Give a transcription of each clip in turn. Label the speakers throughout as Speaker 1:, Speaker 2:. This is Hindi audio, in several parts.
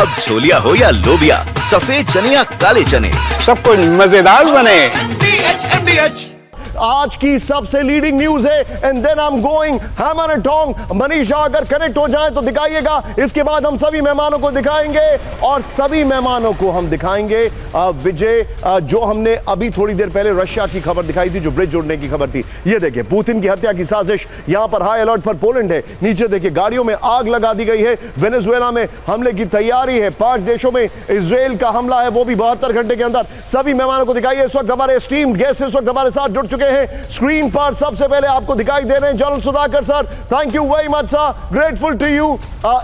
Speaker 1: अब छोलिया हो या लोबिया, सफेद चने या काले चने,
Speaker 2: सब कुछ मजेदार बने।
Speaker 3: आज की सबसे लीडिंग न्यूज है and then I am going hammer and tong. Manisha अगर कनेक्ट हो जाए तो दिखाइएगा, इसके बाद हम सभी मेहमानों को दिखाएंगे और सभी मेहमानों को हम दिखाएंगे विजय, जो हमने अभी थोड़ी देर पहले रशिया की खबर दिखाई थी, जो ब्रिज जोड़ने की खबर थी। ये देखिए पुतिन की हत्या की साजिश, यहां पर हाई अलर्ट पर पोलैंड है। नीचे देखिए गाड़ियों में आग लगा दी गई है। वेनेजुएला में हमले की तैयारी है। 5 देशों में इजराइल का हमला है, वो भी 72 घंटे के अंदर। सभी मेहमानों को दिखाइए। इस वक्त हमारे स्टीम्ड गेस्ट इस वक्त हमारे साथ जुड़ चुके हैं स्क्रीन पर। सबसे पहले आपको दिखाई दे रहे हैं general Sudhakar sir, thank you very much sir, grateful to you.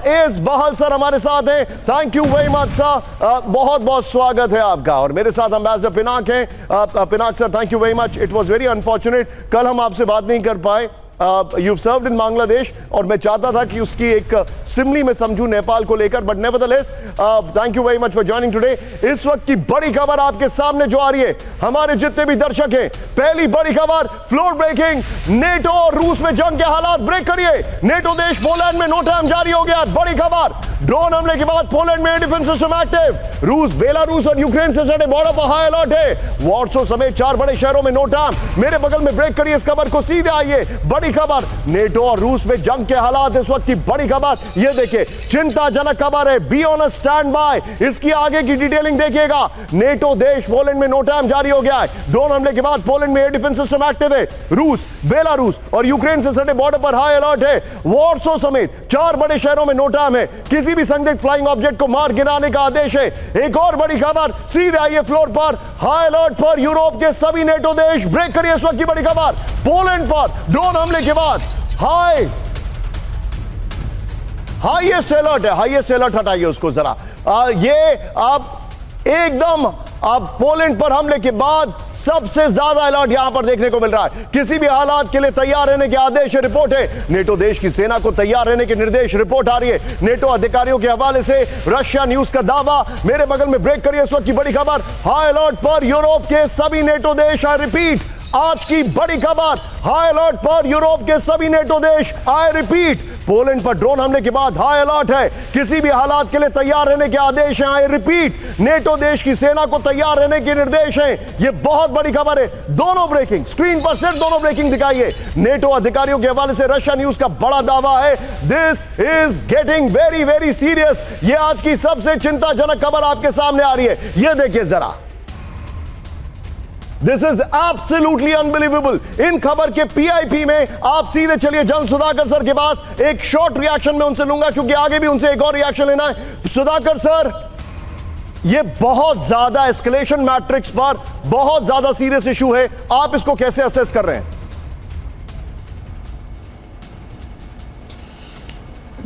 Speaker 3: S Bahal sir हमारे साथ हैं, thank you very much sir, बहुत बहुत स्वागत है आपका। और मेरे साथ एम्बेसडर पिनाक हैं। Pinak sir, thank you very much. It was very unfortunate, कल हम आपसे बात नहीं कर पाए। यू सर्व्ड इन बांग्लादेश और मैं चाहता था कि उसकी एक सिमली में समझूं नेपाल को लेकर, but nevertheless thank you very much for joining today. इस वक्त की बड़ी खबर आपके सामने जो आ रही है, हमारे जितने भी दर्शक हैं, पहली बड़ी खबर फ्लोर ब्रेकिंग, नेटो और रूस में जंग के हालात ब्रेक करिए। नेटो देश पोलैंड में नो टाइम जारी हो गया। बड़ी खबर, ड्रोन हमले के बाद पोलैंड में डिफेंस सिस्टम एक्टिव। रूस, बेलारूस और यूक्रेन से सटे बॉर्डर पर हाई अलर्ट है। वॉर्सो समेत 4 बड़े शहरों में नो टाइम। मेरे बगल में ब्रेक करिए इस खबर को, सीधे आइए। बड़ी खबर, नेटो और रूस में जंग के हालात, इस वक्त की बड़ी खबर। ये देखिए चिंताजनक खबर है, be on a stand by. इसकी आगे की डिटेलिंग देखिएगा। नेटो देश पोलैंड में नो टाइम जारी हो गया है। ड्रोन हमले के बाद पोलैंड में एयर डिफेंस सिस्टम एक्टिव है। रूस, बेलारूस और यूक्रेन से सटे बॉर्डर पर हाई अलर्ट है। वॉर्सो समेत 4 बड़े शहरों में नो टाइम है। किसी भी संदिग्ध फ्लाइंग ऑब्जेक्ट को मार गिराने का आदेश है। एक और बड़ी खबर, सीधे आइए फ्लोर पर, हाई अलर्ट पर यूरोप के सभी नेटो देश। ब्रेक करिए इस वक्त की बड़ी खबर, पोलैंड पर ड्रोन हमले के बाद हाईएस्ट अलर्ट है। हाईएस्ट अलर्ट हटाइए उसको जरा। ये आप एकदम पोलैंड पर हमले के बाद सबसे ज्यादा अलर्ट यहां पर देखने को मिल रहा है। किसी भी हालात के लिए तैयार रहने के आदेश, रिपोर्ट है। नेटो देश की सेना को तैयार रहने के निर्देश, रिपोर्ट आ रही है नेटो अधिकारियों के हवाले से। रशिया न्यूज का दावा, मेरे बगल में ब्रेक करिए इस वक्त की बड़ी खबर, हाई अलर्ट पर यूरोप के सभी नेटो देश। आई रिपीट, आज की बड़ी खबर, हाई अलर्ट पर यूरोप के सभी नेटो देश। आई रिपीट, पोलैंड पर ड्रोन हमले के बाद हाई अलर्ट है। किसी भी हालात के लिए तैयार रहने के आदेश हैं। आई रिपीट, नेटो देश की सेना को तैयार रहने के निर्देश हैं। यह बहुत बड़ी खबर है। दोनों ब्रेकिंग, स्क्रीन पर सिर्फ दोनों ब्रेकिंग दिखाइए। नेटो अधिकारियों के हवाले से रशिया न्यूज का बड़ा दावा है, this is getting very very serious. यह आज की सबसे चिंताजनक खबर आपके सामने आ रही है। यह देखिए जरा, दिस इज एब्सोल्युटली अनबिलीवेबल। इन खबर के पीआईपी में आप सीधे चलिए जनरल सुधाकर सर के पास। एक शॉर्ट रिएक्शन में उनसे लूंगा क्योंकि आगे भी उनसे एक और रिएक्शन लेना है। सुधाकर सर, यह बहुत ज्यादा एस्केलेशन मैट्रिक्स पर बहुत ज्यादा सीरियस इशू है, आप इसको कैसे असेस कर रहे हैं?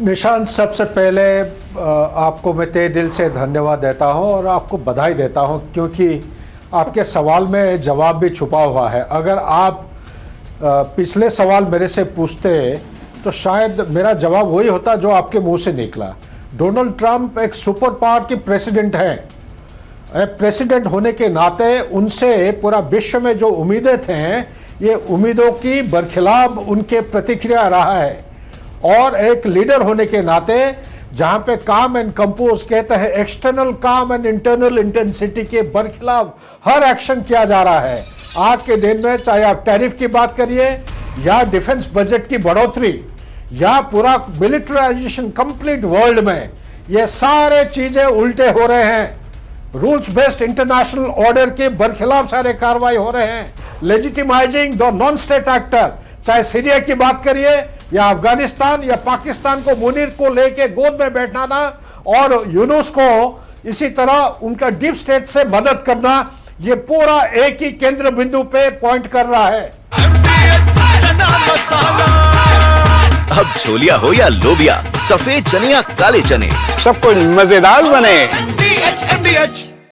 Speaker 4: निशांत, सबसे पहले आपको मैं तहे दिल से धन्यवाद देता हूं और आपको बधाई देता हूं, क्योंकि आपके सवाल में जवाब भी छुपा हुआ है। अगर आप पिछले सवाल मेरे से पूछते तो शायद मेरा जवाब वही होता जो आपके मुंह से निकला। डोनाल्ड ट्रंप एक सुपर पावर की प्रेसिडेंट हैं। प्रेसिडेंट होने के नाते उनसे पूरा विश्व में जो उम्मीदें थे, ये उम्मीदों की बरखिलाफ उनके प्रतिक्रिया रहा है। और एक लीडर होने के नाते जहां पे काम एंड कंपोज कहते हैं, एक्सटर्नल काम एंड इंटरनल इंटेंसिटी के बरखिलाफ हर एक्शन किया जा रहा है। आज के दिन में चाहे आप टैरिफ की बात करिए या डिफेंस बजट की बढ़ोतरी या पूरा मिलिटराइजेशन कंप्लीट वर्ल्ड में, ये सारे चीजें उल्टे हो रहे हैं। रूल्स बेस्ड इंटरनेशनल ऑर्डर के बरखिलाफ सारे कार्रवाई हो रहे हैं। Legitimising the non state actor, चाहे सीरिया की बात करिए या अफगानिस्तान या पाकिस्तान को मुनीर को लेके गोद में बैठाना और यूनुस को इसी तरह उनका डीप स्टेट से मदद करना, ये पूरा एक ही केंद्र बिंदु पे पॉइंट कर रहा है।
Speaker 1: अब छोलिया हो या लोबिया, सफेद चने या काले चने,
Speaker 2: सब कुछ मजेदार बने।